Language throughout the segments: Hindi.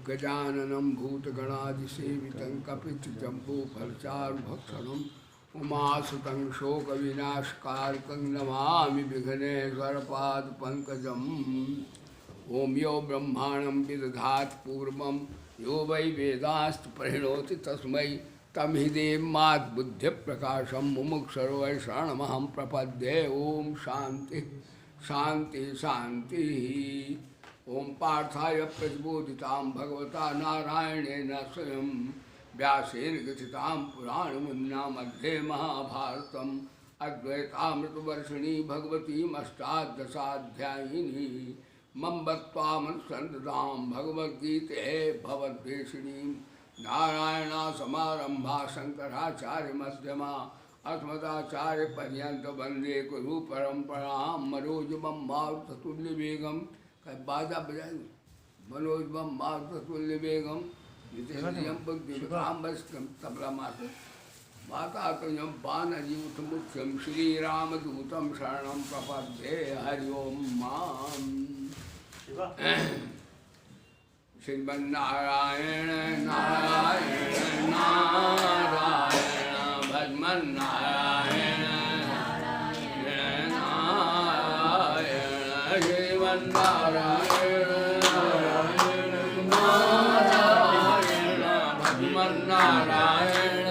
गजाननं भूतगणादिसेवितं कपितजम्बूफलचारुभक्षणम् उमासुतं शोकविनाशकारकं नमामि विघ्नेश्वरपादपङ्कजम्। ॐ यो ब्रह्माणं विदधात् पूर्वं यो वै वेदास्त परिणोति तस्मै तमहिदेवाद्बुद्धिप्रकाशं मुमुक्षरो वै शरणमहं प्रपद्ये। ॐ शान्ति शान्ति शान्ति। ॐ पार्थाय प्रतिबोधितां भगवता नारायणेन स्वयं व्यासेन ग्रथितां पुराणमुनिना मध्ये महाभारतम् अद्वैतामृतवर्षिणी भगवतीम् अष्टादशाध्यायिनी मम्बत्वामनुसन्ददां भगवद्गीते भवद्वेषिणीं नारायणासमारम्भा शङ्कराचार्यमध्यमा अस्मदाचार्यपर्यन्तं वन्दे गुरुपरम्परां। मनोजवं मारुततुल्यवेगं बाजा बजाएंगे। मनोजवं मारुततुल्यवेगं जितेन्द्रियं बुद्धिमतां वरिष्ठं तबला माता माता तुझं बाणजीवत मुख्यं श्रीरामदूतं शरणं प्रपद्ये। हरि ओम मां श्रीमन्नारायण नारायण नारायण भजमन्नारायण नारायण श्रीमन्नारायण नारायण भजमन्नारायण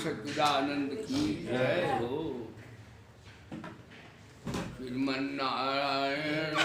सच्चिदानंद की जय हो। श्रीमन्नारायण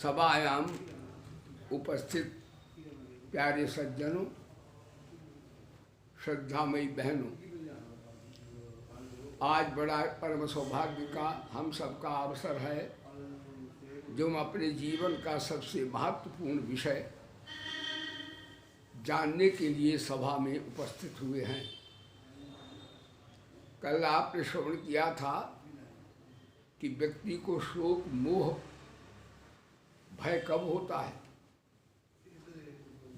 सभायाम उपस्थित प्यारे सज्जनों, श्रद्धामयी बहनों, आज बड़ा परम सौभाग्य का हम सबका अवसर है जो हम अपने जीवन का सबसे महत्वपूर्ण विषय जानने के लिए सभा में उपस्थित हुए हैं। कल आपने श्रवण किया था कि व्यक्ति को शोक मोह भय कब होता है?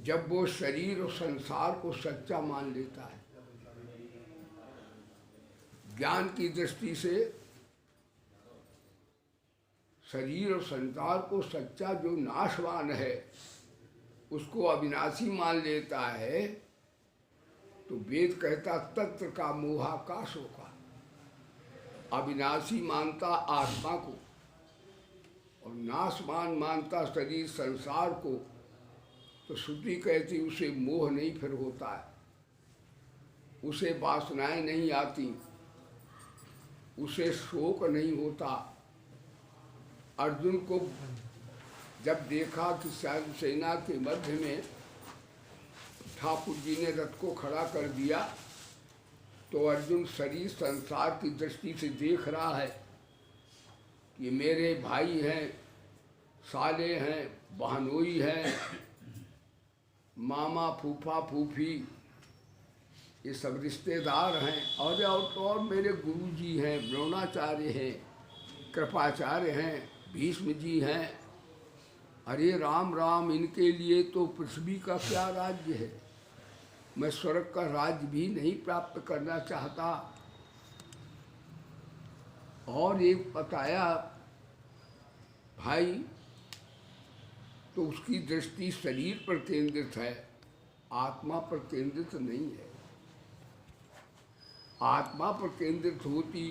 जब वो शरीर और संसार को सच्चा मान लेता है। ज्ञान की दृष्टि से शरीर और संसार को सच्चा जो नाशवान है उसको अविनाशी मान लेता है, तो वेद कहता तत्र का मोहाकाशों का। अविनाशी मानता आत्मा को और नाशवान मानता शरीर संसार को, तो श्रुति कहती उसे मोह नहीं फिर होता है, उसे वासनाएं नहीं आती, उसे शोक नहीं होता। अर्जुन को जब देखा कि सेना के मध्य में ठाकुर जी ने रथ को खड़ा कर दिया, तो अर्जुन शरीर संसार की दृष्टि से देख रहा है कि मेरे भाई हैं, साले हैं, बहनोई हैं, मामा फूफा फूफी ये सब रिश्तेदार हैं, और मेरे गुरु जी हैं, द्रोणाचार्य हैं, कृपाचार्य हैं, भीष्म जी हैं। अरे राम राम, इनके लिए तो पृथ्वी का क्या राज्य है। मैं स्वर्ग का राज्य भी नहीं प्राप्त करना चाहता। और एक बताया भाई, तो उसकी दृष्टि शरीर पर केंद्रित है, आत्मा पर केंद्रित नहीं है। आत्मा पर केंद्रित होती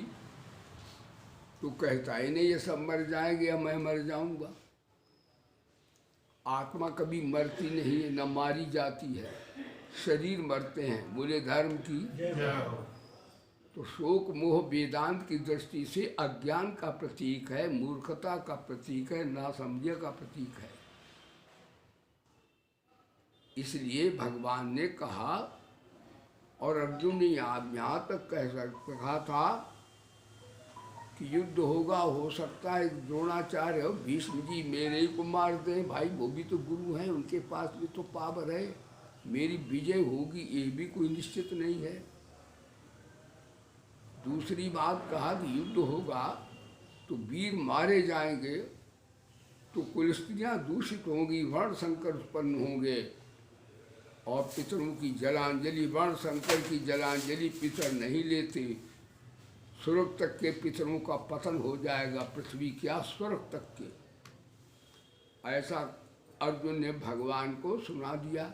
तो कहता ही नहीं ये सब मर जाएंगे या मैं मर जाऊंगा। आत्मा कभी मरती नहीं है, न मारी जाती है, शरीर मरते हैं। बोले धर्म की। तो शोक मोह वेदांत की दृष्टि से अज्ञान का प्रतीक है, मूर्खता का प्रतीक है, नासमझे का प्रतीक है। इसलिए भगवान ने कहा, और अर्जुन ने यहाँ तक कहा था कि युद्ध होगा, हो सकता है द्रोणाचार्य और भीष्म जी मेरे ही को मार दें। भाई वो भी तो गुरु हैं, उनके पास भी तो पावर है। मेरी विजय होगी ये भी कोई निश्चित नहीं है। दूसरी बात कहा कि युद्ध होगा तो वीर मारे जाएंगे, तो कुल स्त्रियाँ दूषित होंगी, वर्ण संकर उत्पन्न होंगे, और पितरों की जलांजलि, वर्ण संकर की जलांजलि पितर नहीं लेते। स्वर्ग तक के पितरों का पतन हो जाएगा, पृथ्वी क्या स्वर्ग तक के। ऐसा अर्जुन ने भगवान को सुना दिया।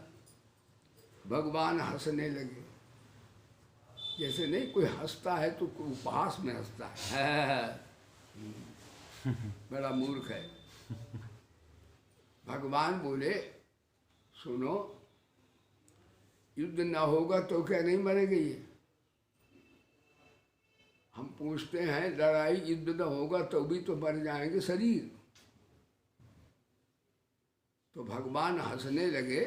भगवान हंसने लगे, जैसे नहीं कोई हंसता है तो कोई उपहास में हंसता है, बड़ा मूर्ख है। भगवान बोले सुनो, युद्ध ना होगा तो क्या नहीं मरेंगे ये? हम पूछते हैं लड़ाई युद्ध न होगा तो भी तो मर जाएंगे शरीर। तो भगवान हंसने लगे,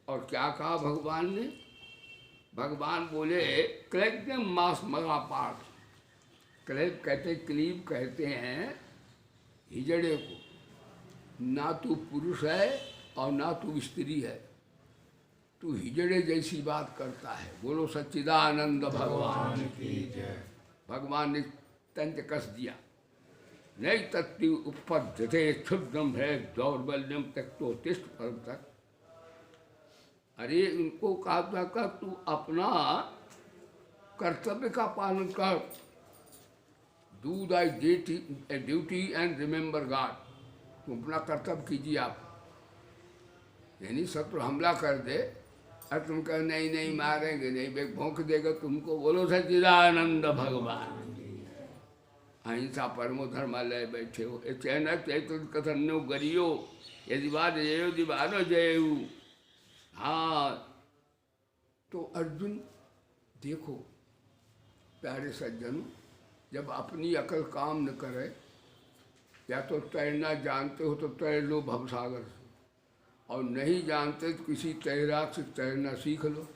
और क्या कहा भगवान ने? भगवान बोले क्लैप्यम मास मगा पाठ। क्लैप कहते, क्लीब कहते हैं हिजड़े को। ना तू पुरुष है और ना तू स्त्री है, तू हिजड़े जैसी बात करता है। बोलो सच्चिदानंद भगवान की जय। भगवान ने तंज कस दिया, नहीं तत्ति उपपद्यते क्षुद्रम है दौर्बल्यम त्यक्तो तिष्ठ परम तक। अरे उनको कहा था कि तू अपना कर्तव्य का पालन कर, do thy duty and remember God. तुम अपना कर्तव्य कीजिए। आप यानी शत्रु हमला कर दे और तुम कह नहीं नहीं मारेंगे नहीं, वे भौंक देगा तुमको। बोलो सच्चिदानंद भगवान। अहिंसा परमो धर्मालय बैठे हो, चैन चैतुर कथन्यो गरियो यदि बात जयो दिवानो जयऊ। हाँ, तो अर्जुन देखो प्यारे सज्जन, जब अपनी अकल काम न करे, या तो तैरना जानते हो तो तैर लो भवसागर से, और नहीं जानते तो किसी तैराक से तैरना सीख लो।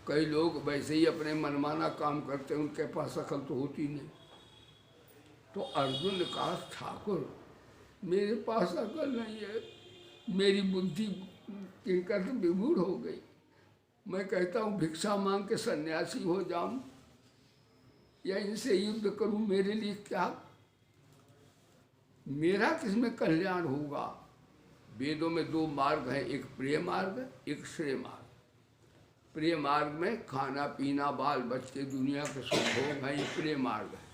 कई लोग वैसे ही अपने मनमाना काम करते हैं, उनके पास अकल तो होती नहीं। तो अर्जुन ने कहा ठाकुर मेरे पास अकल नहीं है, मेरी बुद्धि किंकर तो विमूढ़ हो गई। मैं कहता हूँ भिक्षा मांग के सन्यासी हो जाऊं या इनसे युद्ध करूं, मेरे लिए क्या, मेरा किसमें कल्याण होगा? वेदों में दो मार्ग हैं, एक प्रिय मार्ग एक श्रेय मार्ग। प्रिय मार्ग में खाना पीना बाल बच्चे दुनिया के सुख भोग हैं, ये प्रिय मार्ग है।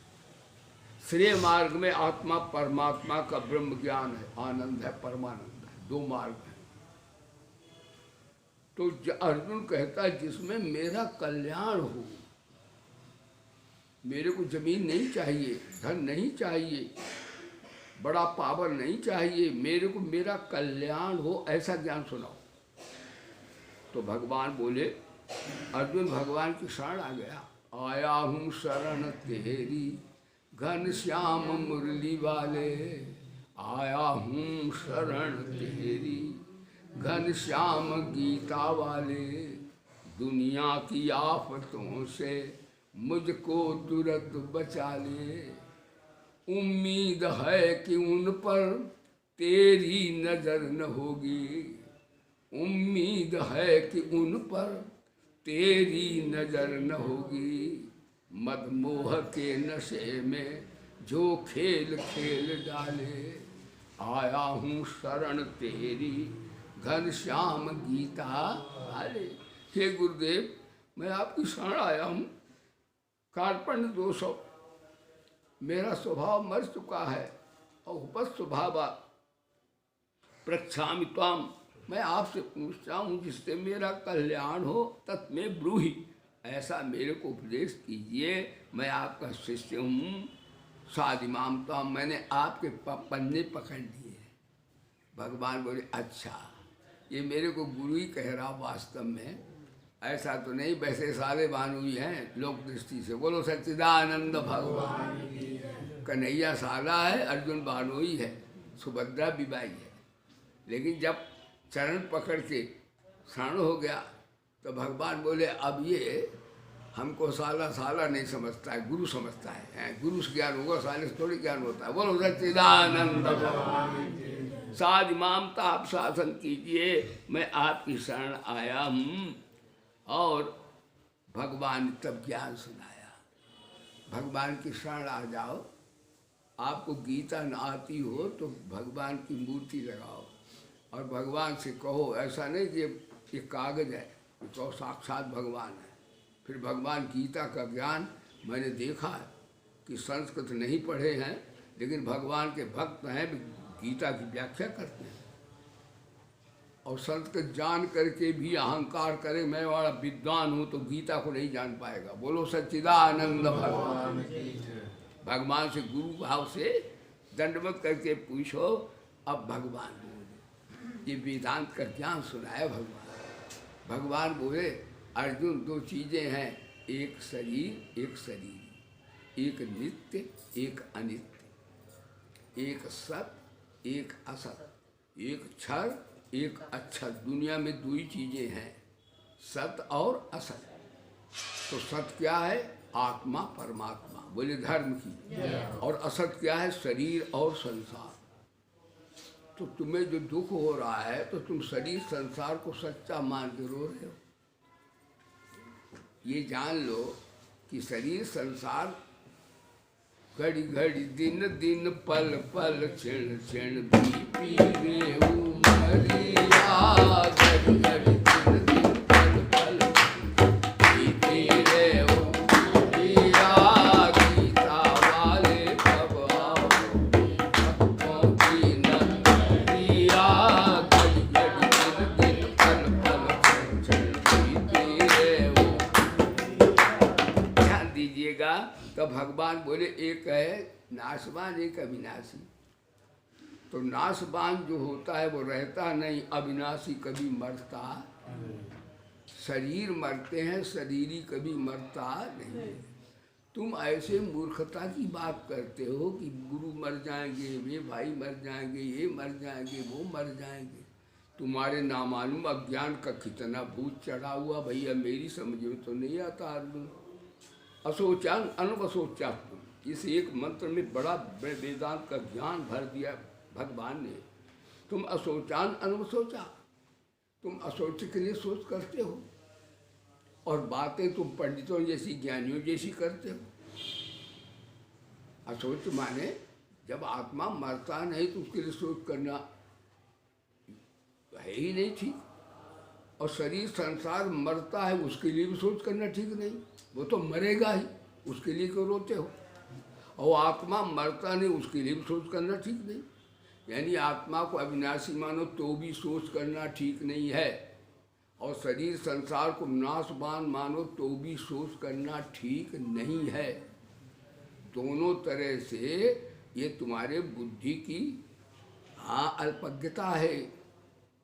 श्रेय मार्ग में आत्मा परमात्मा का ब्रह्म ज्ञान है, आनंद है, परमानंद है। दो मार्ग हैं। तो अर्जुन कहता है जिसमें मेरा कल्याण हो। मेरे को जमीन नहीं चाहिए, धन नहीं चाहिए, बड़ा पावर नहीं चाहिए, मेरे को मेरा कल्याण हो, ऐसा ज्ञान सुनाओ। तो भगवान बोले, अर्जुन भगवान की शरण आ गया। आया हूँ शरण तेरी घन श्याम मुरली वाले, आया हूँ शरण तेरी घन श्याम गीता वाले। दुनिया की आफतों से मुझको तुरंत बचा ले, उम्मीद है कि उन पर तेरी नजर न होगी। उम्मीद है कि उन पर तेरी नजर न होगी। मदमोह के नशे में जो खेल खेल डाले, आया हूँ शरण तेरी घनश्याम गीता वाले। हे गुरुदेव, मैं आपकी शरण आया हूँ। कार्पण्य दोष मेरा स्वभाव मर चुका है, और उपस्थ स्वभाव प्रक्षामि त्वाम, मैं आपसे पूछता हूँ जिससे मेरा कल्याण हो तत्में ब्रूहि, ऐसा मेरे को उपदेश कीजिए। मैं आपका शिष्य हूँ। साधिमाम त्वाम, मैंने आपके पन्ने पकड़ लिए। भगवान बोले अच्छा, ये मेरे को गुरु ही कह रहा, वास्तव में ऐसा तो नहीं, वैसे सारे भानुई हैं लोक दृष्टि से। बोलो सच्चिदानंद भगवान। कन्हैया साला है, अर्जुन भानुई है, सुभद्रा विवाही है। लेकिन जब चरण पकड़ के शरण हो गया तो भगवान बोले अब ये हमको साला साला नहीं समझता है, गुरु समझता है। गुरु से ज्ञान होगा, साले से थोड़ी ज्ञान होता है। बोलो सच्चिदानंद भगवान। साध इमामता आप शासन कीजिए, मैं आपकी शरण आया हूँ। और भगवान ने तब ज्ञान सुनाया। भगवान की शरण आ जाओ। आपको गीता न आती हो तो भगवान की मूर्ति लगाओ और भगवान से कहो, ऐसा नहीं कि ये कागज है, तो साक्षात भगवान है। फिर भगवान गीता का ज्ञान, मैंने देखा है कि संस्कृत नहीं पढ़े हैं लेकिन भगवान के भक्त हैं, गीता की व्याख्या करते हैं। और संस्कृत जान करके भी अहंकार करे मैं बड़ा विद्वान हूँ तो गीता को नहीं जान पाएगा। बोलो सच्चिदानंद भगवान। भगवान से गुरु भाव से दंडवत करके पूछो। अब भगवान बोले, ये वेदांत का ज्ञान सुनाया भगवान। भगवान बोले अर्जुन, दो चीज़ें हैं, एक शरीर एक शरीर, एक नित्य एक अनित्य, एक सत एक असत, एक क्षर एक अच्छा। दुनिया में दो ही चीज़ें हैं, सत और असत। तो सत क्या है? आत्मा परमात्मा, बोले धर्म की। और असत क्या है? शरीर और संसार। तो तुम्हें जो दुख हो रहा है तो तुम शरीर संसार को सच्चा मान के रो रहे हो। ये जान लो कि शरीर संसार घड़ी घड़ी दिन दिन पल पल क्षण क्षण बीती रे उमरिया। घड़ी घड़ी दिन दिन पल पल बीती रे उमरिया। गीता वाले कब आओगे भक्तों की नगरिया। घड़ी घड़ी दिन दिन पल पल क्षण क्षण बीती रे उमरिया। ध्यान दीजिएगा। तो भगवान बोले एक है नाशवान एक अविनाशी। तो नाशवान जो होता है वो रहता नहीं, अविनाशी कभी मरता। शरीर मरते हैं, शरीरी कभी मरता नहीं। तुम ऐसे मूर्खता की बात करते हो कि गुरु मर जाएंगे, वे भाई मर जाएंगे, ये मर जाएंगे, वो मर जाएंगे। तुम्हारे नामालूम अज्ञान का कितना भूत चढ़ा हुआ भैया, मेरी समझ में तो नहीं आता। अर्जुन असोचान अनवसोचात्म, इस एक मंत्र में बड़ा वेदांत का ज्ञान भर दिया भगवान ने। तुम असोचान अनवसोचा, तुम असोच के लिए सोच करते हो और बातें तुम पंडितों जैसी ज्ञानियों जैसी करते हो। असोच माने जब आत्मा मरता नहीं तो उसके लिए सोच करना है ही नहीं ठीक। और शरीर संसार मरता है उसके लिए भी सोच करना ठीक नहीं, वो तो मरेगा ही, उसके लिए क्यों रोते हो। और आत्मा मरता नहीं उसके लिए भी सोच करना ठीक नहीं। यानी आत्मा को अविनाशी मानो तो भी सोच करना ठीक नहीं है, और शरीर संसार को नाशवान मानो तो भी सोच करना ठीक नहीं है। दोनों तरह से ये तुम्हारे बुद्धि की अल्पज्ञता है।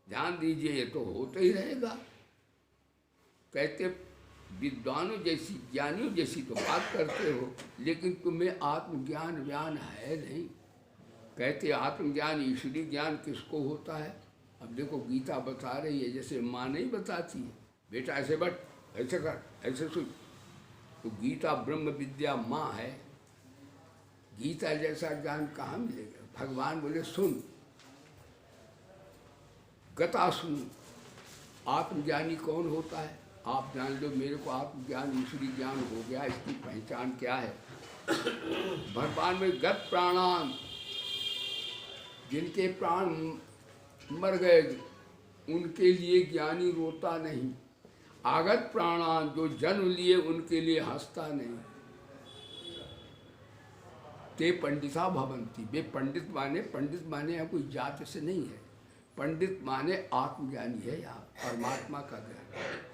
ध्यान दीजिए, ये तो होता ही रहेगा। कहते विद्वानों जैसी ज्ञानियों जैसी तो बात करते हो, लेकिन तुम्हें आत्मज्ञान ज्ञान है नहीं। कहते आत्मज्ञान ईश्वरीय ज्ञान किसको होता है। अब देखो गीता बता रही है, जैसे माँ नहीं बताती है बेटा ऐसे बैठ, ऐसे कर, ऐसे सुन। तो गीता ब्रह्म विद्या माँ है। गीता जैसा ज्ञान कहाँ मिलेगा। भगवान बोले सुन, गता सुन, आत्मज्ञानी कौन होता है? आप जान लो, मेरे को आत्मज्ञान ईश्वरी ज्ञान हो गया, इसकी पहचान क्या है? भगवान में गत प्राणान, जिनके प्राण मर गए उनके लिए ज्ञानी रोता नहीं। आगत प्राणान, जो जन्म लिए उनके लिए हंसता नहीं। ते पंडिता भवंती, वे पंडित माने यहाँ कोई जात से नहीं है। पंडित माने आत्मज्ञानी है, यहाँ परमात्मा का ज्ञान।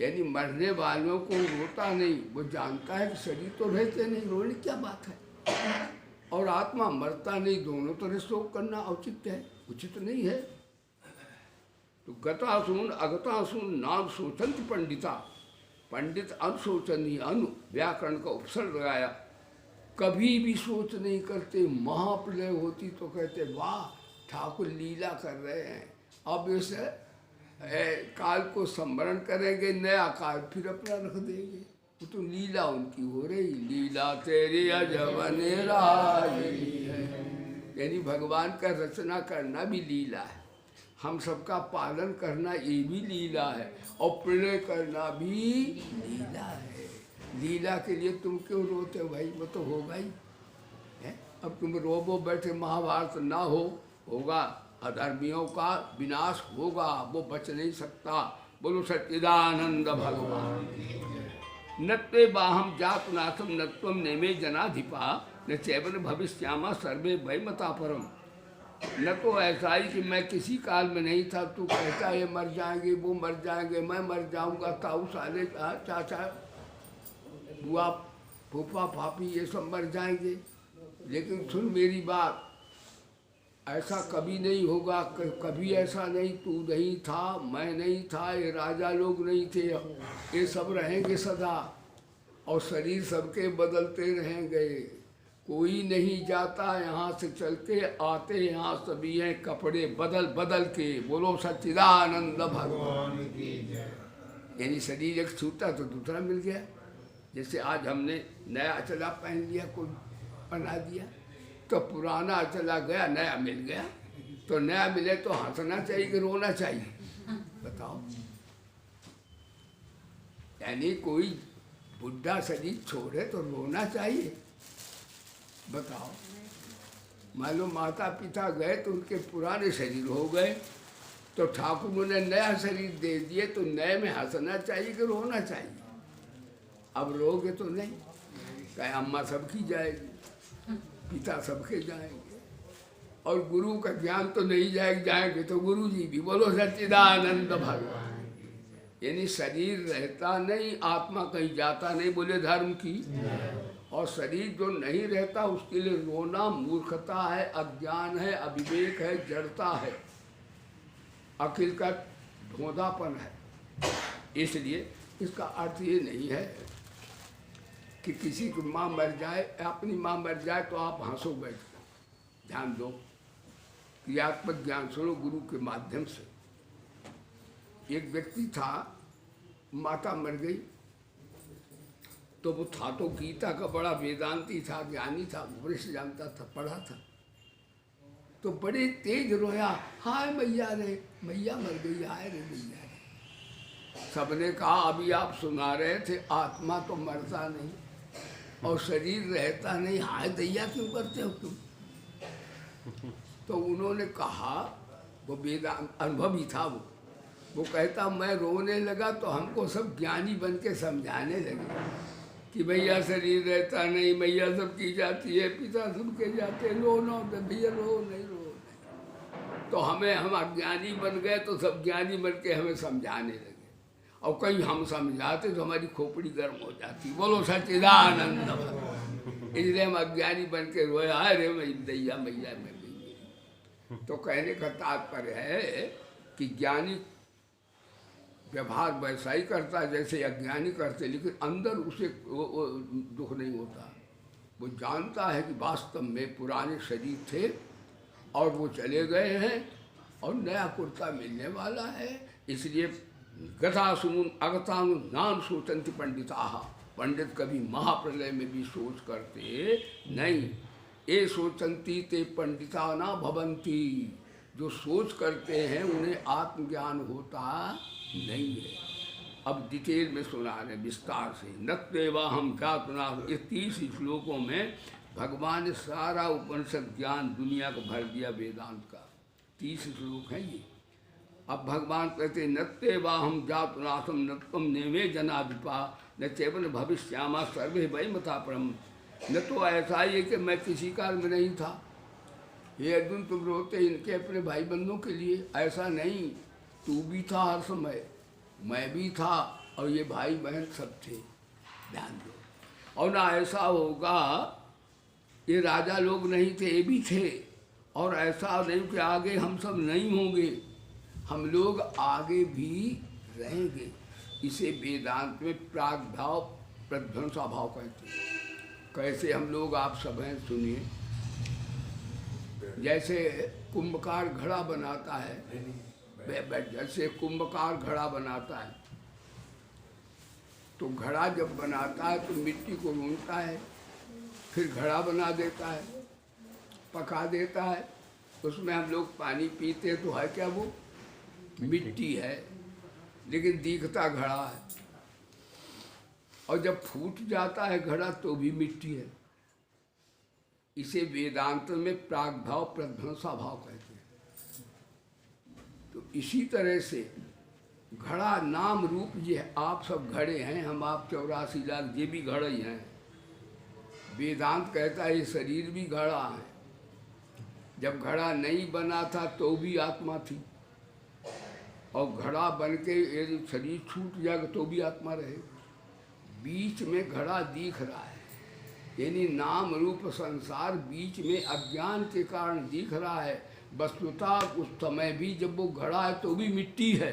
यानी मरने वालों को रोता नहीं, वो जानता है कि शरीर तो रहते नहीं, रोने क्या बात है। और आत्मा मरता नहीं, दोनों तरह शोक करना औचित्य है, उचित नहीं है। तो गतासुन अगतासुन नाम सोचंत पंडिता, पंडित अनुशोचनीय, अनु व्याकरण का उपसर्ग लगाया, कभी भी सोच नहीं करते। महाप्रलय होती तो कहते वाह ठाकुर लीला कर रहे हैं, अब इस काल को स्मरण करेंगे, नया काल फिर अपना रख देंगे। वो तो लीला उनकी हो रही, लीला तेरी अजब निराली है। यानी भगवान का रचना करना भी लीला है, हम सबका पालन करना ये भी लीला है, और प्रलय करना भी लीला है। लीला के लिए तुम क्यों रोते हो भाई? वो तो होगा ही है। अब तुम रोबो बैठे, महाभारत ना होगा, अधर्मियों का विनाश होगा, वो बच नहीं सकता। बोलो सच्चिदानंद भगवान। नत्वे बाहम जातुनाथम नत्वम नेमे जनाधिपा न चैवन भविष्यामा सर्वे भयमता परम। न तो ऐसा ही कि मैं किसी काल में नहीं था, तू कहता ये मर जाएंगे, वो मर जाएंगे, मैं मर जाऊंगा, ताऊ साले चाचा बुआ फूफा फाफी ये सब मर जाएंगे। लेकिन सुन मेरी बात, ऐसा कभी नहीं होगा, कभी ऐसा नहीं, तू नहीं था, मैं नहीं था, ये राजा लोग नहीं थे, ये सब रहेंगे सदा, और शरीर सबके बदलते रहेंगे, कोई नहीं जाता यहाँ से चल के, आते यहाँ सभी हैं कपड़े बदल बदल के। बोलो सच्चिदानंद भगवान की जय। यानी शरीर एक छूटा तो दूसरा मिल गया। जैसे आज हमने नया अचला पहन लिया, कोई बना दिया, तो पुराना अचला गया, नया मिल गया। तो नया मिले तो हंसना चाहिए कि रोना चाहिए? बताओ। यानी कोई बुढ़ा शरीर छोड़े तो रोना चाहिए? बताओ। मान लो माता पिता गए तो उनके पुराने शरीर हो गए, तो ठाकुर ने नया शरीर दे दिए, तो नए में हंसना चाहिए कि रोना चाहिए? अब रोगे तो नहीं, कहे अम्मा सबकी जाएगी, पिता सबके जाएंगे, और गुरु का ज्ञान तो नहीं जाएंगे तो गुरु जी भी। बोलो सच्चिदानंद भगवान। यानी शरीर रहता नहीं, आत्मा कहीं जाता नहीं। बोले धर्म की। और शरीर जो नहीं रहता उसके लिए रोना मूर्खता है, अज्ञान है, अविवेक है, जड़ता है, अकिल का धोधापन है। इसलिए इसका अर्थ ये नहीं है कि किसी की माँ मर जाए, अपनी माँ मर जाए तो आप हंसो बैठ कर। ध्यान दो, क्रियात्मक ज्ञान सुनो गुरु के माध्यम से। एक व्यक्ति था, माता मर गई, तो वो था तो गीता का बड़ा वेदांती था, ज्ञानी था, वृक्ष जानता था, पढ़ा था, तो बड़े तेज रोया, हाय मैया रे, मैया मर गई, हाय रे मैया रे। सबने कहा अभी आप सुना रहे थे, आत्मा तो मरता नहीं और शरीर रहता नहीं, हाय दैया क्यों करते हो तुम? तो उन्होंने कहा, वो वेदांत अनुभवी था, वो कहता मैं रोने लगा तो हमको सब ज्ञानी बन के समझाने लगे कि भैया शरीर रहता नहीं, मैया सबकी जाती है, पिता सबके जाते हैं, रो नो भैया रो नहीं, रो नहीं। तो हम अज्ञानी बन गए, तो सब ज्ञानी बन के हमें समझाने लगे, और कहीं हम समझाते तो हमारी खोपड़ी गर्म हो जाती। बोलो सच्चिदानंद भगवान। इसलिए हम अज्ञानी बन के रोए, अरे दैया मैया मैं गई। तो कहने का तात्पर्य है कि ज्ञानी व्यवहार वैसा ही करता है जैसे अज्ञानी करते, लेकिन अंदर उसे वो दुख नहीं होता। वो जानता है कि वास्तव में पुराने शरीर थे और वो चले गए हैं और नया कुर्ता मिलने वाला है। इसलिए गतासुन अगतानु नाम सोचंति पंडिता। पंडित कभी महाप्रलय में भी सोच करते नहीं। ये सोचंती ते पंडिता ना भवंती। जो सोच करते हैं उन्हें आत्मज्ञान होता नहीं है। अब डिटेल में सुना रहे विस्तार से। नत्वेवा हम ज्ञातना, ये 30 श्लोकों में भगवान ने सारा उपनिषद ज्ञान दुनिया को भर दिया वेदांत का। 30 श्लोक हैं ये। अब भगवान कहते नत्वेवा हम जातुनाथम नत्वम नेमे जना विपा न चेवन भविष्यामा सर्वे वही मता परम। न तो ऐसा ही है कि मैं किसी काल में नहीं था, ये अर्जुन तुम रोते इनके अपने भाई बंधुओं के लिए, ऐसा नहीं, तू भी था हर समय, मैं भी था, और ये भाई बहन सब थे, ध्यान दो। और ना ऐसा होगा ये राजा लोग नहीं थे, ये भी थे, और ऐसा नहीं कि आगे हम सब नहीं होंगे, हम लोग आगे भी रहेंगे। इसे वेदांत में प्रागभाव प्रध्वंसा भाव कहते हैं। कैसे हम लोग आप सब हैं सुनिए। जैसे कुंभकार घड़ा बनाता है, जैसे कुंभकार घड़ा बनाता है तो घड़ा जब बनाता है तो मिट्टी को ढूंढता है, फिर घड़ा बना देता है, पका देता है, उसमें हम लोग पानी पीते हैं तो है क्या वो मिट्टी है, लेकिन दिखता घड़ा है। और जब फूट जाता है घड़ा तो भी मिट्टी है। इसे वेदांत में प्रागभाव प्रध्वंसा भाव कहते हैं। तो इसी तरह से घड़ा नाम रूप ये है, आप सब घड़े हैं, हम आप 84 लाख ये भी घड़े ही हैं। वेदांत कहता है ये शरीर भी घड़ा है। जब घड़ा नहीं बना था तो भी आत्मा थी, और घड़ा बन के यदि शरीर छूट जाएगा तो भी आत्मा रहेगा। बीच में घड़ा दिख रहा है, यानी नाम रूप संसार बीच में अज्ञान के कारण दिख रहा है। वस्तुतः उस समय भी जब वो घड़ा है तो भी मिट्टी है,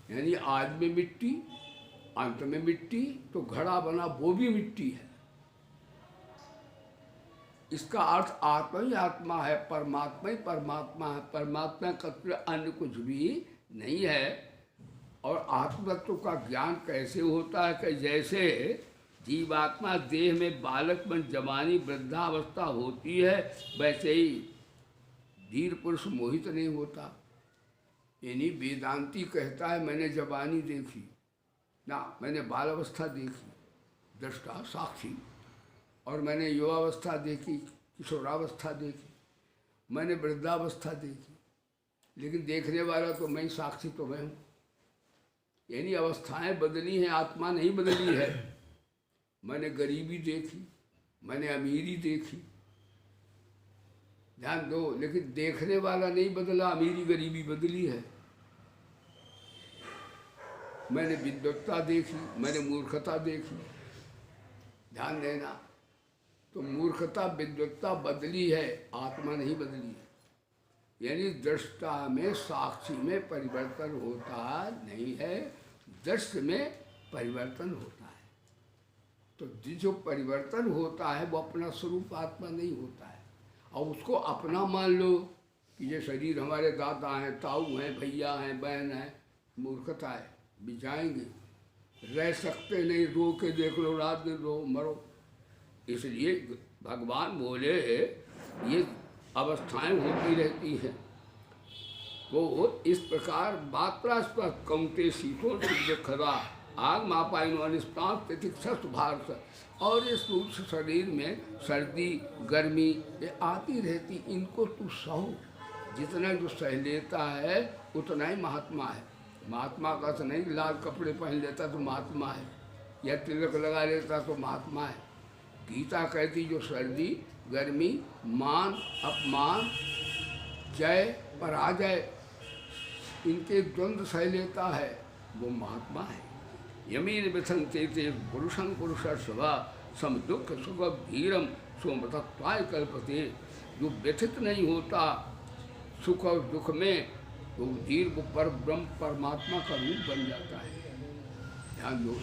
यानी आज में मिट्टी, अंत में मिट्टी, तो घड़ा बना वो भी मिट्टी है। इसका अर्थ आत्मा ही आत्मा है, परमात्मा ही परमात्मा है, परमात्मा का अन्य कुछ भी नहीं है। और आत्मतत्व का ज्ञान कैसे होता है कि जैसे जीवात्मा देह में बालकपन, जवानी, वृद्धावस्था होती है, वैसे ही धीर पुरुष मोहित नहीं होता। यानी वेदांती कहता है मैंने जवानी देखी ना, मैंने बालावस्था देखी, दृष्टा साक्षी, और मैंने युवावस्था देखी, किशोरावस्था देखी, मैंने वृद्धावस्था देखी, लेकिन देखने वाला तो मैं, साक्षी तो मैं हूँ। यानी अवस्थाएं बदली हैं, आत्मा नहीं बदली है। मैंने गरीबी देखी, मैंने अमीरी देखी, ध्यान दो, लेकिन देखने वाला नहीं बदला, अमीरी गरीबी बदली है। मैंने विद्वत्ता देखी, मैंने मूर्खता देखी, ध्यान देना। तो मूर्खता विद्वत्ता बदली है, आत्मा नहीं बदली है। यानी दृष्टा में, साक्षी में परिवर्तन होता नहीं है, दृश्य में परिवर्तन होता है। तो जो परिवर्तन होता है वो अपना स्वरूप आत्मा नहीं होता है। और उसको अपना मान लो कि ये शरीर हमारे दादा हैं, ताऊ हैं, भैया हैं, बहन हैं, मूर्खता है। भी जाएंगे, रह सकते नहीं, रो के देख लो, रात दिन रो मरो। इसलिए भगवान बोले ये अवस्थाएं होती रहती हैं। वो इस प्रकार मात्रा कौंते शीतों शुद्ध खरा आग मापाइनो अनिष्पात तिथिक्षस भारत। और इस शरीर में सर्दी गर्मी ये आती रहती, इनको तू सहो। जितना जो सह लेता है उतना ही महात्मा है। महात्मा का तो नहीं लाल कपड़े पहन लेता तो महात्मा है, या तिलक लगा लेता तो महात्मा है। गीता कहती जो सर्दी गर्मी, मान अपमान, जय पराजय, इनके द्वंद्व सह लेता है वो महात्मा है। यमीन व्यथन चेते पुरुषं पुरुषर्षवा सम दुख सुख धीरम सोमतत्वाय कल्पते। जो व्यथित नहीं होता सुख और दुख में, तो धीर वो पर ब्रह्म परमात्मा का रूप बन जाता है। ध्यान दो,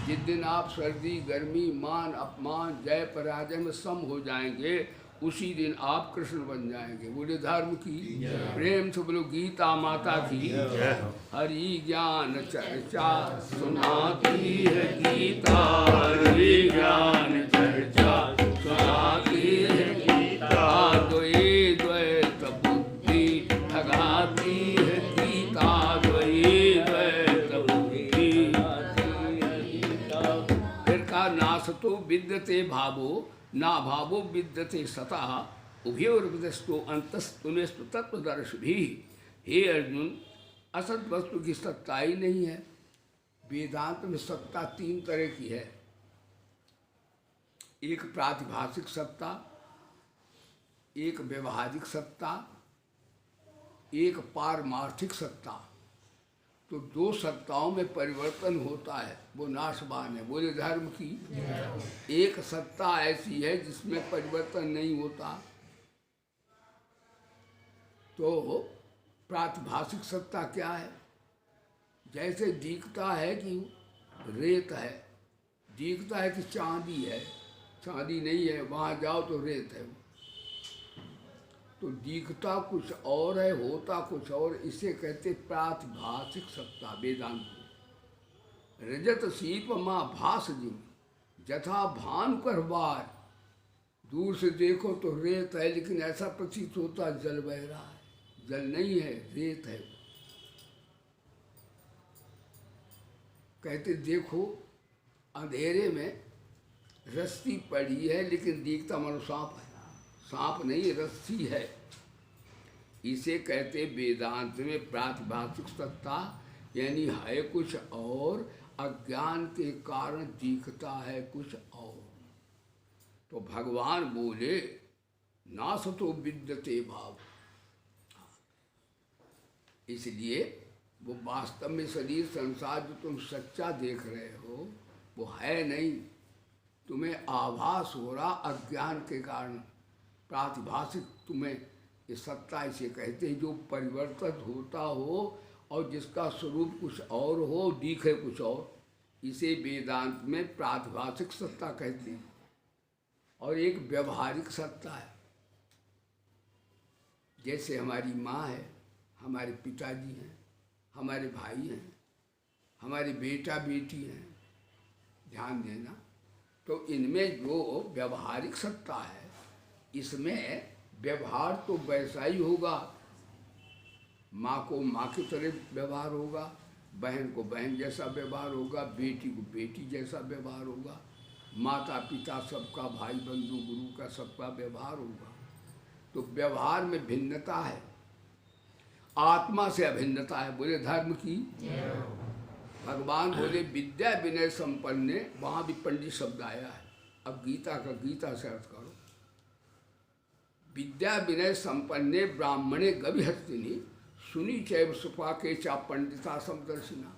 जिस दिन आप सर्दी गर्मी मान अपमान जय पराजय में सम हो जाएंगे, उसी दिन आप कृष्ण बन जाएंगे। बोले धर्म की प्रेम से बोलो गीता माता की। हरि ज्ञान चर्चा सुनाती है गीता, हरि ज्ञान चर्चा सुनाती है गीता। द्वैत बुद्धि विद्यते भावो ना भावो विद्यते सतः उभयोर्विदस्तो अंतस्तुनेस्तु तत्वदर्श भी। हे अर्जुन, असत वस्तु की सत्ता ही नहीं है। वेदांत में सत्ता तीन तरह की है, एक प्रातिभाषिक सत्ता, एक व्यवहारिक सत्ता, एक पारमार्थिक सत्ता। तो दो सत्ताओं में परिवर्तन होता है, वो नाशवान है। बोले धर्म की। एक सत्ता ऐसी है जिसमें परिवर्तन नहीं होता। तो प्रातिभाषिक सत्ता क्या है? जैसे दिखता है कि रेत है, दिखता है कि चांदी है, चांदी नहीं है, वहाँ जाओ तो रेत है। तो दिखता कुछ और है, होता कुछ और। इसे कहते प्रातिभाषिक सत्ता वेदांत में। रजत शीप माँ भास जिन जथा भान कर बार। दूर से देखो तो रेत है, लेकिन ऐसा प्रतीत होता जल बह रहा है। जल नहीं है, रेत है। कहते देखो अंधेरे में रस्सी पड़ी है, लेकिन दिखता मानो सांप है। सांप नहीं, रस्सी है। इसे कहते वेदांत में प्रातिभाषिक सत्ता, यानी है कुछ और, अज्ञान के कारण दिखता है कुछ और। तो भगवान बोले नासतो विद्यते भाव। इसलिए वो वास्तव में शरीर संसार जो तुम सच्चा देख रहे हो वो है नहीं, तुम्हें आभास हो रहा अज्ञान के कारण। प्रातिभाषिक तुम्हें ये सत्ता इसे कहते हैं जो परिवर्तित होता हो और जिसका स्वरूप कुछ और हो, दिखे कुछ और। इसे वेदांत में प्रातिभाषिक सत्ता कहते हैं। और एक व्यवहारिक सत्ता है, जैसे हमारी माँ है, हमारे पिताजी हैं, हमारे भाई हैं, हमारे बेटा बेटी हैं। ध्यान देना। तो इनमें जो व्यवहारिक सत्ता है, इसमें व्यवहार तो वैसा ही होगा। माँ को माँ की तरह व्यवहार होगा, बहन को बहन जैसा व्यवहार होगा, बेटी को बेटी जैसा व्यवहार होगा, माता पिता सबका, भाई बंधु गुरु का सबका व्यवहार होगा। तो व्यवहार में भिन्नता है, आत्मा से अभिन्नता है। बोले धर्म की। भगवान बोले विद्या विनय संपन्ने, वहाँ भी पंडित शब्द आया है। अब गीता का गीता से अर्थ करो। विद्या विनय संपन्ने ब्राह्मणे गविहस्तिनी सुनी चैव सुपा के चा पंडिता समदर्शिना।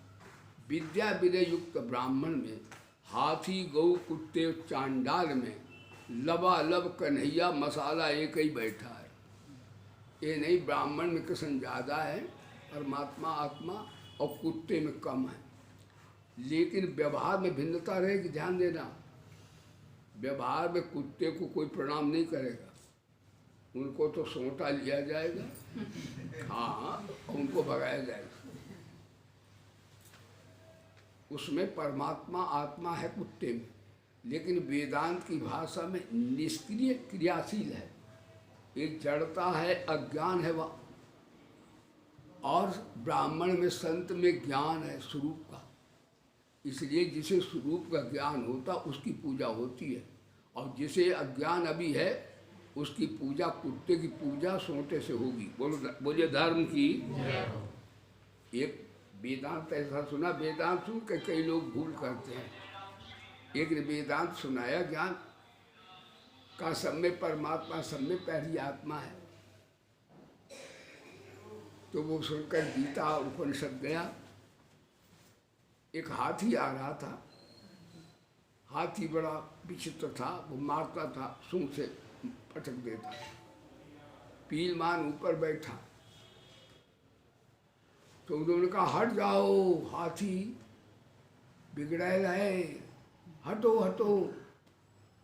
विद्या विनय युक्त ब्राह्मण में हाथी गौ कुत्ते चांडाल में लबालब कन्हैया मसाला एक ही बैठा है। ये नहीं ब्राह्मण में कृष्ण ज़्यादा है, परमात्मा आत्मा, और कुत्ते में कम है। लेकिन व्यवहार में भिन्नता रहेगी, ध्यान देना। व्यवहार में कुत्ते को कोई प्रणाम नहीं करेगा, उनको तो सोंटा लिया जाएगा, हाँ, उनको भगाया जाएगा। उसमें परमात्मा आत्मा है कुत्ते में। लेकिन वेदांत की भाषा में निष्क्रिय क्रियाशील है। एक जड़ता है, अज्ञान है वह। और ब्राह्मण में संत में ज्ञान है स्वरूप का। इसलिए जिसे स्वरूप का ज्ञान होता उसकी पूजा होती है, और जिसे अज्ञान अभी है उसकी पूजा, कुत्ते की पूजा सोंटे से होगी। बोलिए धर्म की। एक वेदांत ऐसा सुना, वेदांत सुन के कई लोग भूल करते हैं। एक ने वेदांत सुनाया ज्ञान का, सब में परमात्मा, सब में पहली आत्मा है। तो वो सुनकर गीता उपनिषद गया। एक हाथी आ रहा था। हाथी बड़ा विचित्र था, वो मारता था, सूंड से पटक देता। पीलमान ऊपर बैठा, तो उन्होंने कहा हट जाओ, हाथी बिगड़ैल है, हटो हटो।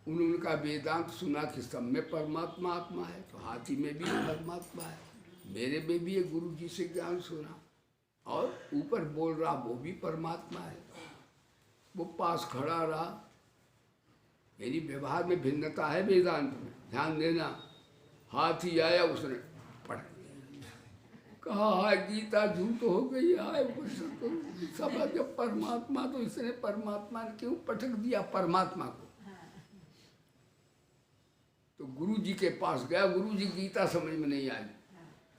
उन्होंने कहा वेदांत सुना कि सब में परमात्मा आत्मा है, तो हाथी में भी परमात्मा है, मेरे में भी एक गुरु जी से ज्ञान सुना, और ऊपर बोल रहा वो भी परमात्मा है। वो पास खड़ा रहा। यानी व्यवहार में भिन्नता है वेदांत में, ध्यान देना। हाथी आया, उसने पढ़ कहा हाय गीता झूठ हो गई, हाय सब जब परमात्मा, तो इसने परमात्मा ने क्यों पटक दिया परमात्मा को? तो गुरु जी के पास गया, गुरु जी गीता समझ में नहीं आई।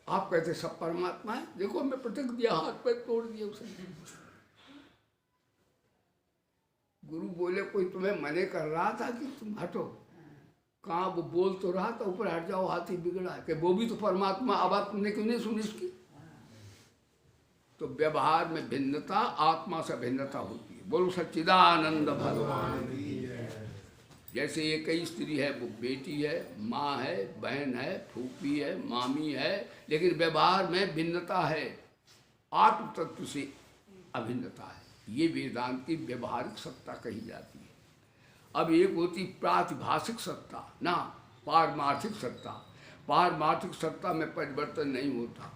आप कहते सब परमात्मा है, देखो मैं पटक दिया, हाथ पैर तोड़ दिया उसे। गुरु बोले कोई तुम्हें मने कर रहा था कि तुम हटो? कहाँ, वो बोल तो रहा था ऊपर हट जाओ, हाथ ही बिगड़ा कि वो भी तो परमात्मा, अब आप तुमने क्यों नहीं सुनी इसकी? तो व्यवहार में भिन्नता, आत्मा से भिन्नता होती है। बोलो सच्चिदानंद भगवान। जैसे ये कई स्त्री है, वो बेटी है, माँ है, बहन है, फूफी है, मामी है, लेकिन व्यवहार में भिन्नता है, आत्म तत्व से अभिन्नता है। ये वेदांत की व्यवहारिक सत्ता कही जाती है। अब एक होती प्रातिभाषिक सत्ता, ना पारमार्थिक सत्ता। पारमार्थिक सत्ता में परिवर्तन नहीं होता।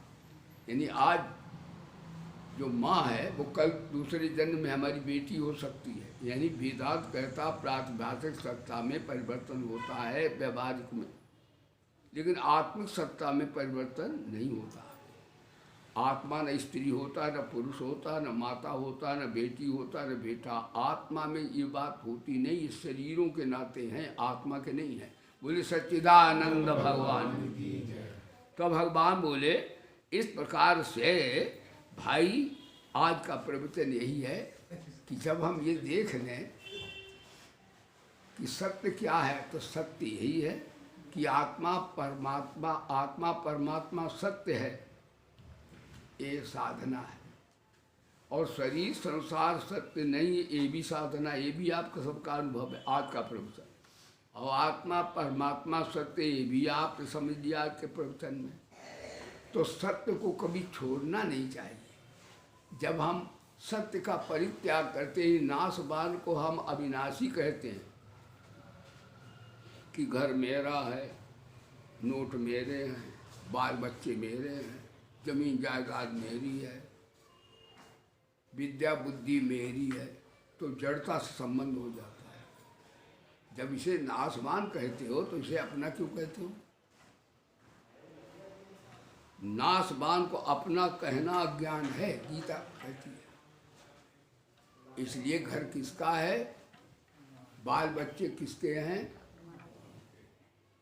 यानी आज जो माँ है वो कल दूसरे जन्म में हमारी बेटी हो सकती है। यानी वेदांत कहता प्रातिभाषिक सत्ता में परिवर्तन होता है व्यवहारिक में, लेकिन आत्मिक सत्ता में परिवर्तन नहीं होता। आत्मा न स्त्री होता, न पुरुष होता, न माता होता, न बेटी होता, न बेटा। आत्मा में ये बात होती नहीं, ये शरीरों के नाते हैं, आत्मा के नहीं है। बोले सच्चिदानंद भगवान। तो भगवान बोले इस प्रकार से भाई आज का प्रवचन यही है कि जब हम ये देख लें कि सत्य क्या है, तो सत्य यही है कि आत्मा परमात्मा, आत्मा परमात्मा सत्य है, ये साधना है। और शरीर संसार सत्य नहीं, ये भी साधना, ये भी आपका सबका अनुभव है आज का प्रवचन। और आत्मा परमात्मा सत्य, ये भी आपने समझ लिया आज के प्रवचन में। तो सत्य को कभी छोड़ना नहीं चाहिए। जब हम सत्य का परित्याग करते हैं, नाशवान को हम अविनाशी कहते हैं कि घर मेरा है, नोट मेरे हैं, बाल बच्चे मेरे हैं, जमीन जायदाद मेरी है, विद्या बुद्धि मेरी है, तो जड़ता से संबंध हो जाता है। जब इसे नाशवान कहते हो तो इसे अपना क्यों कहते हो? नाशवान को अपना कहना अज्ञान है, गीता कहती है। इसलिए घर किसका है, बाल बच्चे किसके हैं?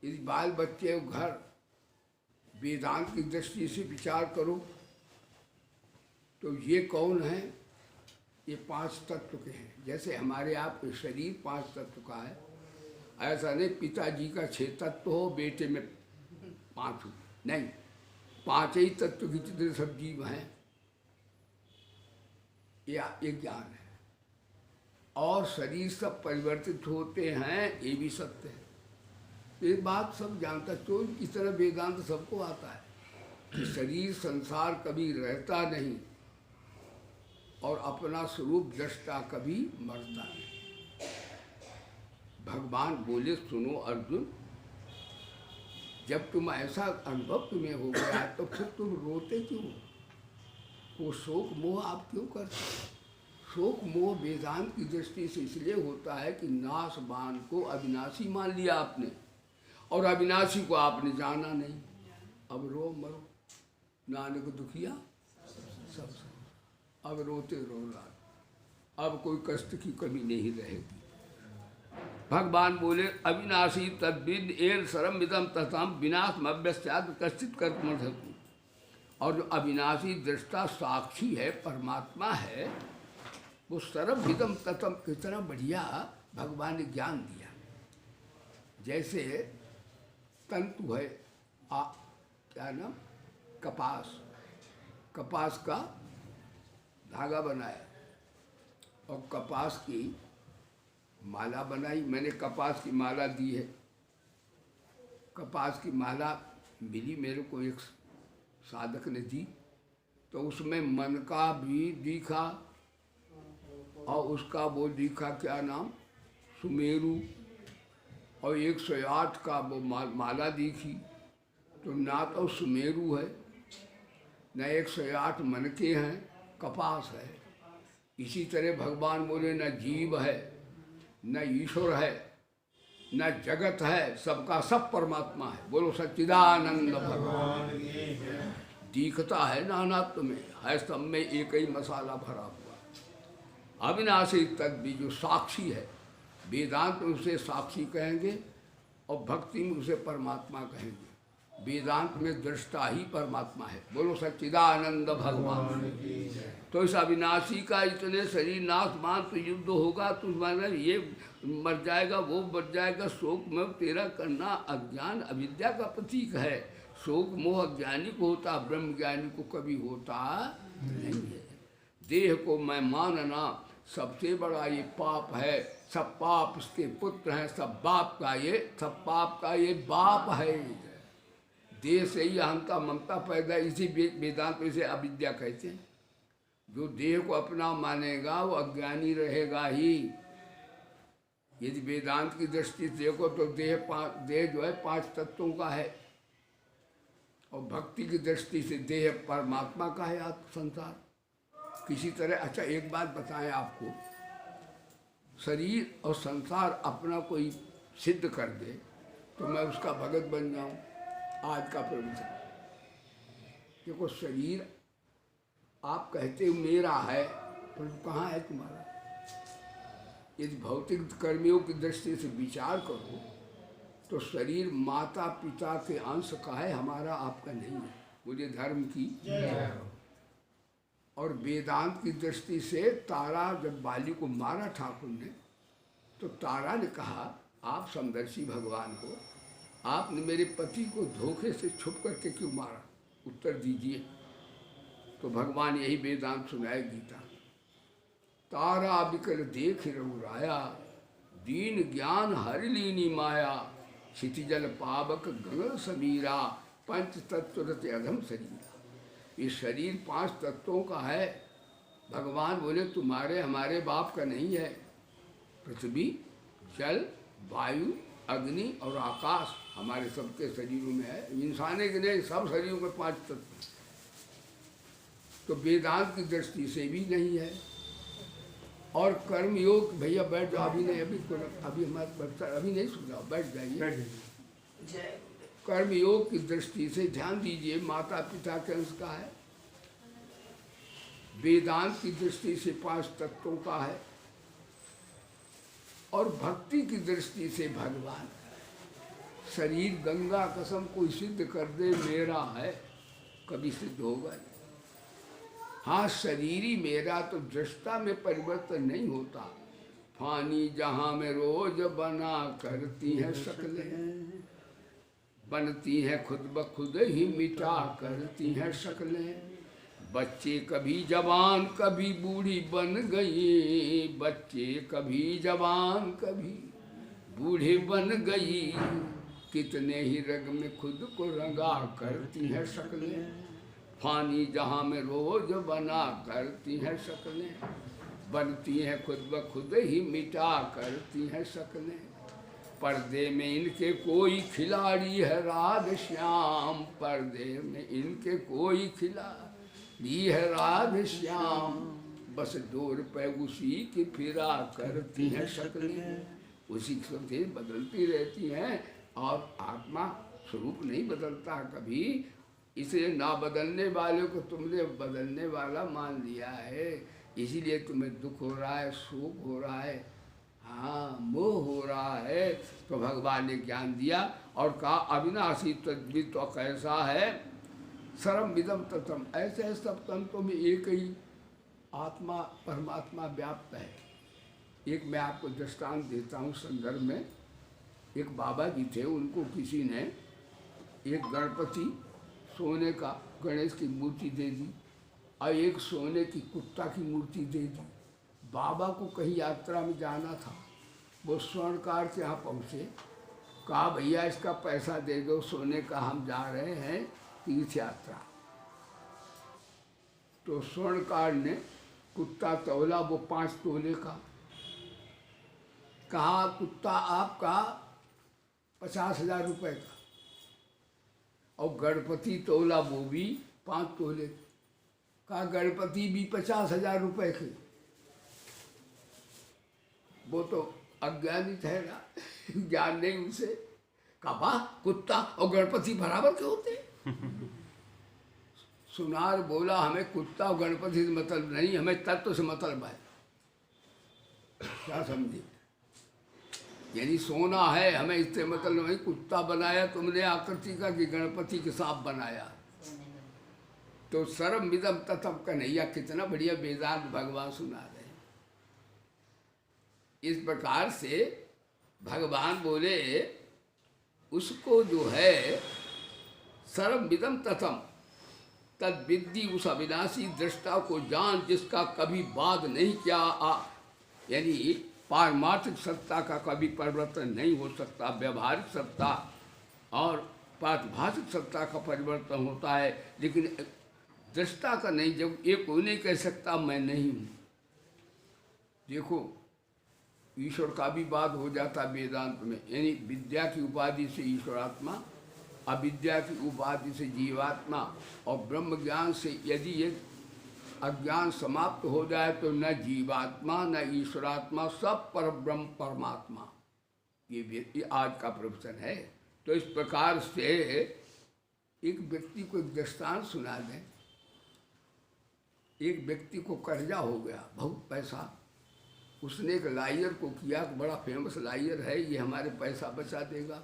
इस बाल बच्चे और घर वेदांत की दृष्टि से विचार करो तो ये कौन है? ये पांच तत्व के हैं। जैसे हमारे आपके शरीर पांच तत्व का है, ऐसा नहीं पिताजी का 6 तत्व हो, बेटे में 5 हो, नहीं, 5 ही तत्व की जितने सब जीव हैं, ये ज्ञान है। और शरीर सब परिवर्तित होते हैं, ये भी सत्य है। ये बात सब जानता, तो इस तरह वेदांत सबको आता है कि शरीर संसार कभी रहता नहीं और अपना स्वरूप दृष्टा कभी मरता नहीं। भगवान बोले सुनो अर्जुन, जब तुम ऐसा अनुभव तुम्हें हो गया तो फिर तुम रोते क्यों? वो शोक मोह आप क्यों करते? शोक मोह वेदांत की दृष्टि से इसलिए होता है कि नाशवान को अविनाशी मान लिया आपने, और अविनाशी को आपने जाना नहीं। अब रो मरो, नानक दुखिया सब सब। अब रोते रो रहा, अब कोई कष्ट की कमी नहीं रहेगी। भगवान बोले अविनाशी तद्विद एन सरम विदम तथम विनाश अभ्यस्याद कश्चित कर्म। और जो अविनाशी दृष्टा साक्षी है, परमात्मा है, वो सर्व विदम तथम, कितना बढ़िया भगवान ने ज्ञान दिया। जैसे तंतु है, क्या नाम, कपास, कपास का धागा बनाया और कपास की माला बनाई। मैंने कपास की माला दी है, कपास की माला मिली मेरे को, एक साधक ने दी, तो उसमें मन का भी दिखा और उसका वो दिखा क्या नाम, सुमेरु, और 108 का वो माला दिखी। तो ना तो सुमेरु है, न 108 मन के हैं, कपास है। इसी तरह भगवान बोले न जीव है, न ईश्वर है, न जगत है, सबका सब परमात्मा है। बोलो सच्चिदानंद भगवान। दिखता है नानात्व में, है सब में एक ही मसाला भरा हुआ। अविनाशी तद्विद, जो साक्षी है, वेदांत उसे साक्षी कहेंगे और भक्ति में उसे परमात्मा कहेंगे। वेदांत में दृष्टा ही परमात्मा है। बोलो सच्चिदानंद भगवान। तो इस अविनाशी का इतने शरीर नाश मान तो युद्ध होगा, तो माना ये मर जाएगा, वो मर जाएगा, शोक में तेरा करना अज्ञान अविद्या का प्रतीक है। शोक मोह अज्ञानी को होता, ब्रह्म ज्ञानी को कभी होता नहीं है। देह को मैं मानना सबसे बड़ा ये पाप है। सब पाप इसके पुत्र हैं, सब बाप का ये, सब पाप का ये बाप है। देह से ही अहंता ममता पैदा, इसी वेदांत में से अविद्या कहते हैं। जो देह को अपना मानेगा वो अज्ञानी रहेगा ही। यदि वेदांत की दृष्टि से देखो तो देह जो है 5 तत्वों का है, और भक्ति की दृष्टि से देह परमात्मा का है, आत्म संसार किसी तरह। अच्छा एक बात बताएं आपको, शरीर और संसार अपना कोई सिद्ध कर दे तो मैं उसका भगत बन जाऊं। आज का प्रवचन देखो, शरीर आप कहते हो मेरा है, पर कहाँ है तुम्हारा? यदि भौतिक कर्मियों की दृष्टि से विचार करो तो शरीर माता पिता के अंश का है, हमारा आपका नहीं है। मुझे धर्म की। और वेदांत की दृष्टि से तारा जब बाली को मारा ठाकुर ने, तो तारा ने कहा आप समदर्शी भगवान हो, आपने मेरे पति को धोखे से छुप करके क्यों मारा? उत्तर दीजिए। तो भगवान यही वेदांत सुनाए गीता। तारा बिकल देख रघुराया, दीन ज्ञान हरि लीनी माया, क्षितिजल पावक गगन समीरा, पंच तत्व रति अधम शरीरा। ये शरीर 5 तत्वों का है। भगवान बोले तुम्हारे हमारे बाप का नहीं है। पृथ्वी, जल, वायु, अग्नि और आकाश हमारे सबके शरीरों में है। इंसान के नहीं, सब शरीरों के 5 तत्व। तो वेदांत की दृष्टि से भी नहीं है। और कर्म योग, भैया बैठ जाओ, अभी हमारे अभी नहीं सुन रहा, बैठ जाइए। कर्म योग की दृष्टि से ध्यान दीजिए, माता पिता के अंश का है। वेदांत की दृष्टि से 5 तत्वों का है। और भक्ति की दृष्टि से भगवान। शरीर गंगा कसम कोई सिद्ध कर दे मेरा है, कभी सिद्ध होगा नहीं। हाँ, शरीर ही मेरा, तो दृष्टा में परिवर्तन नहीं होता। फानी जहाँ में रोज बना करती है शक्लें, बनती हैं खुद ब खुद ही मिटा करती हैं शक्लें। बच्चे कभी जवान कभी बूढ़ी बन गई, बच्चे कभी जवान कभी बूढ़े बन गई, कितने ही रंग में खुद को रंगा करती हैं शक्लें। फानी जहाँ में रोज बना करती हैं शक्लें, बनती हैं खुद ब खुद ही मिटा करती हैं शक्लें। पर्दे में इनके कोई खिलाड़ी है राधे श्याम, पर्दे में इनके कोई खिलाड़ी है राधे श्याम, बस 2 रुपए उसी की फिरा करती हैं शक्लें। उसी से बदलती रहती हैं, और आत्मा स्वरूप नहीं बदलता कभी। इसे ना बदलने वाले को तुमने बदलने वाला मान लिया है, इसीलिए तुम्हें दुख हो रहा है, शोक हो रहा है, हाँ मोह हो रहा है। तो भगवान ने ज्ञान दिया और कहा अविनाशी तद्वित तो कैसा है, सर्वम विदम तत्म, ऐसे सब तंत्रों में एक ही आत्मा परमात्मा व्याप्त है। एक मैं आपको दृष्टांत देता हूँ संदर्भ में। एक बाबा जी थे, उनको किसी ने एक गणपति सोने का गणेश की मूर्ति दे दी और एक सोने की कुत्ता की मूर्ति दे दी। बाबा को कहीं यात्रा में जाना था, वो स्वर्णकार से यहाँ पहुँचे, कहा भैया इसका पैसा दे दो सोने का, हम जा रहे हैं तीर्थ यात्रा। तो स्वर्णकार ने कुत्ता तौला, वो 5 तोले का। कहा कुत्ता आपका 50,000 रुपये का, और गणपति तोला वो भी 5 तोले। कहा गणपति भी 50,000 रुपये के। वो तो अज्ञानी ठहरा, ज्ञान नहीं उसे। कहा कुत्ता और गणपति बराबर के होते? सुनार बोला हमें कुत्ता और गणपति से मतलब नहीं, हमें तत्व से मतलब है। क्या समझे? यानी सोना है, हमें इससे मतलब नहीं कुत्ता बनाया तुमने आकृति का कि गणपति के सांप बनाया। तो सर्व विदम तथम कन्हैया, कितना बढ़िया वेदांत भगवान सुना रहे हैं। इस प्रकार से भगवान बोले उसको जो है सर्व विदम तथम तद विद्धि, उस अविनाशी दृष्टा को जान जिसका कभी बाध नहीं किया। यानी पारमार्थिक सत्ता का कभी परिवर्तन नहीं हो सकता, व्यवहारिक सत्ता और पारभाषिक सत्ता का परिवर्तन होता है, लेकिन दृष्टा का नहीं। जब ये कोई नहीं कह सकता मैं नहीं हूँ। देखो ईश्वर का भी बात हो जाता वेदांत में, यानी विद्या की उपाधि से ईश्वरात्मा, अविद्या की उपाधि से जीवात्मा, और ब्रह्म ज्ञान से यदि ये अज्ञान समाप्त हो जाए तो न जीवात्मा न ईश्वरात्मा, सब पर ब्रह्म परमात्मा। ये आज का प्रवचन है। तो इस प्रकार से एक व्यक्ति को एक दृष्टांत सुना दें। एक व्यक्ति को कर्जा हो गया, बहुत पैसा। उसने एक लायर को किया, बड़ा फेमस लायर है, ये हमारे पैसा बचा देगा।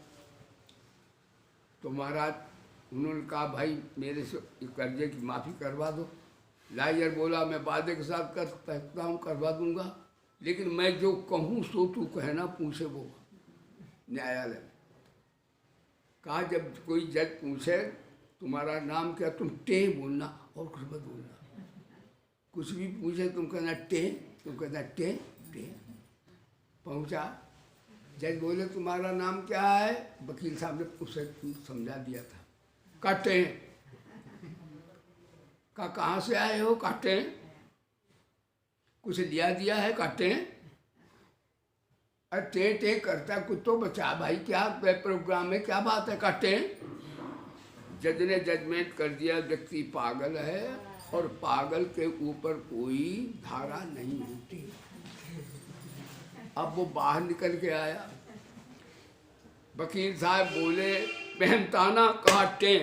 तो महाराज उन्होंने कहा भाई मेरे से कर्जे की माफ़ी करवा दो। लायर बोला मैं वादे के साथ कर सकता हूँ, करवा दूंगा, लेकिन मैं जो कहूँ सो तू कहना, पूछे वो न्यायालय में। कहा जब कोई जज पूछे तुम्हारा नाम क्या, तुम टे बोलना और कुछ मत बोलना। कुछ भी पूछे तुम कहना टे, तुम कहना टे टे। पहुँचा, जज बोले तुम्हारा नाम क्या है। वकील साहब ने उसे समझा दिया था। काटे का कहाँ से आए हो, काटे कुछ लिया दिया है, काटे। अरे टे टे करता कुछ तो बचा भाई, क्या प्रोग्राम है, क्या बात है, काटे। जज ने जजमेंट कर दिया व्यक्ति पागल है, और पागल के ऊपर कोई धारा नहीं होती। अब वो बाहर निकल के आया। वकील साहब बोले पहनताना काटे।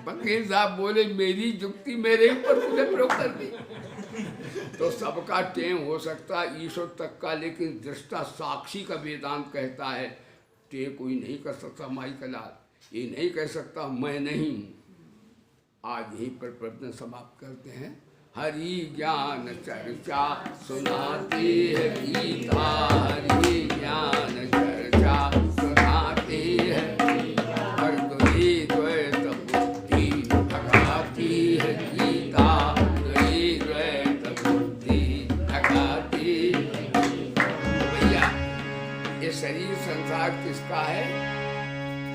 वकील साहब बोले मेरी जुक्ति मेरे ऊपर तुमने प्रयोग कर दी। तो सबका टेम हो सकता ईश्वर तक का, लेकिन दृष्टा साक्षी का वेदांत कहता है टे कोई नहीं कर सकता। माई का लाल ये नहीं कह सकता मैं नहीं हूँ। आज यहीं पर प्रवचन समाप्त करते हैं। हरि ज्ञान चर्चा सुनाती है गीता, हरि ज्ञान चर्चा सुनाती है, हर द्वैत बुद्धि भगाती है गीता, द्वैत बुद्धि भगाती। भैया ये शरीर संसार किसका है?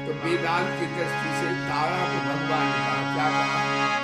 तो वेदांत की दृष्टि से तारा को भगवान ने कहा, क्या कहा?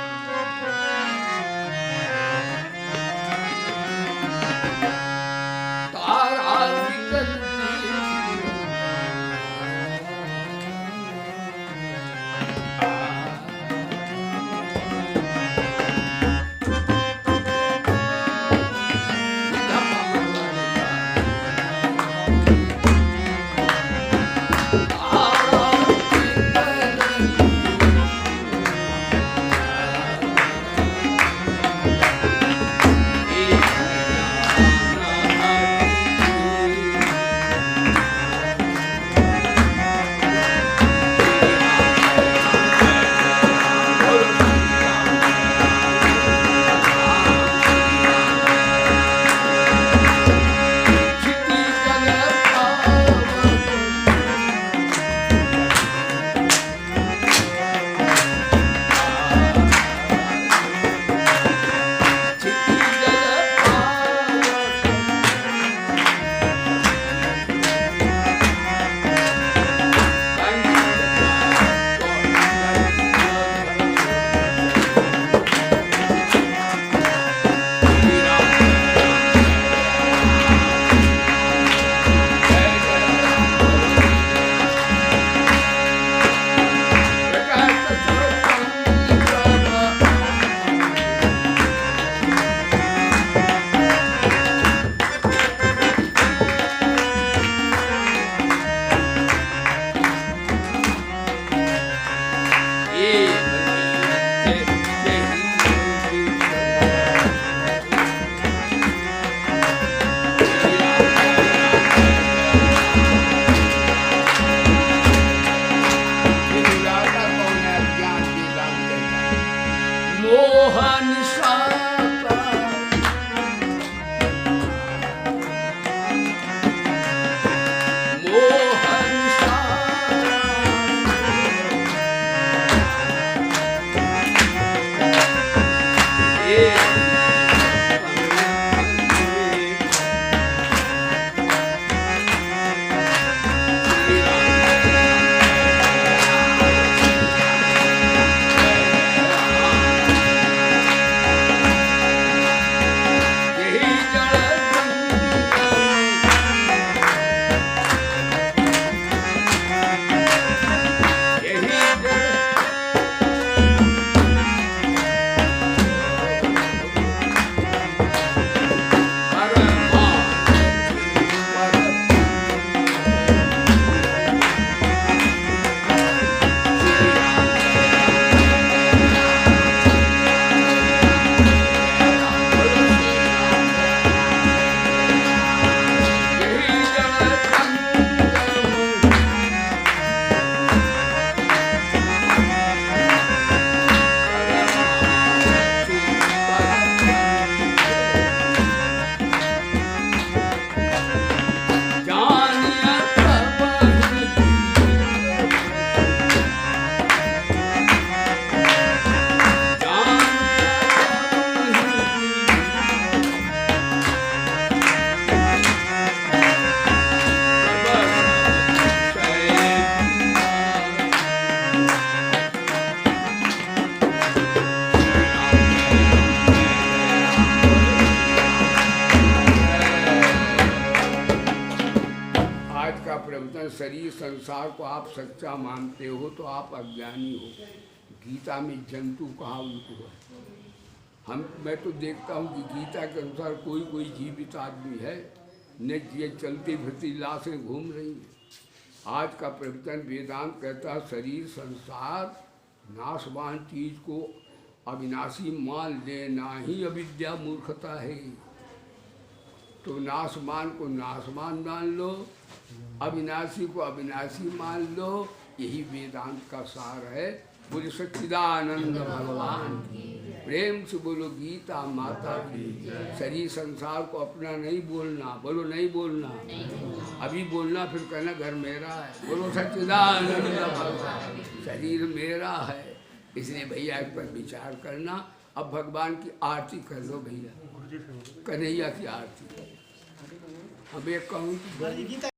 शरीर संसार को आप सच्चा मानते हो तो आप अज्ञानी हो। गीता में जंतु कहा उनको है। मैं तो देखता हूँ कि गीता के अनुसार कोई कोई जीवित आदमी है, न ये चलती फिरती लाशें घूम रही हैं। आज का प्रवचन वेदांत कहता है शरीर संसार नाशवान चीज को अविनाशी मान लेना ही अविद्या मूर्खता है। तो नाशवान को नाशवान मान लो, अविनाशी को अविनाशी मान लो, यही वेदांत का सार है। बोले सच्चिदानंद भगवान की, प्रेम से बोलो गीता माता की। शरीर संसार को अपना नहीं बोलना, बोलो नहीं बोलना, अभी बोलना फिर कहना घर मेरा है। बोलो सच्चिदानंद भगवान, शरीर मेरा है। इसलिए भैया इस पर विचार करना। अब भगवान की आरती कर लो भैया, कन्हैया की आरती। अब एक कहूँ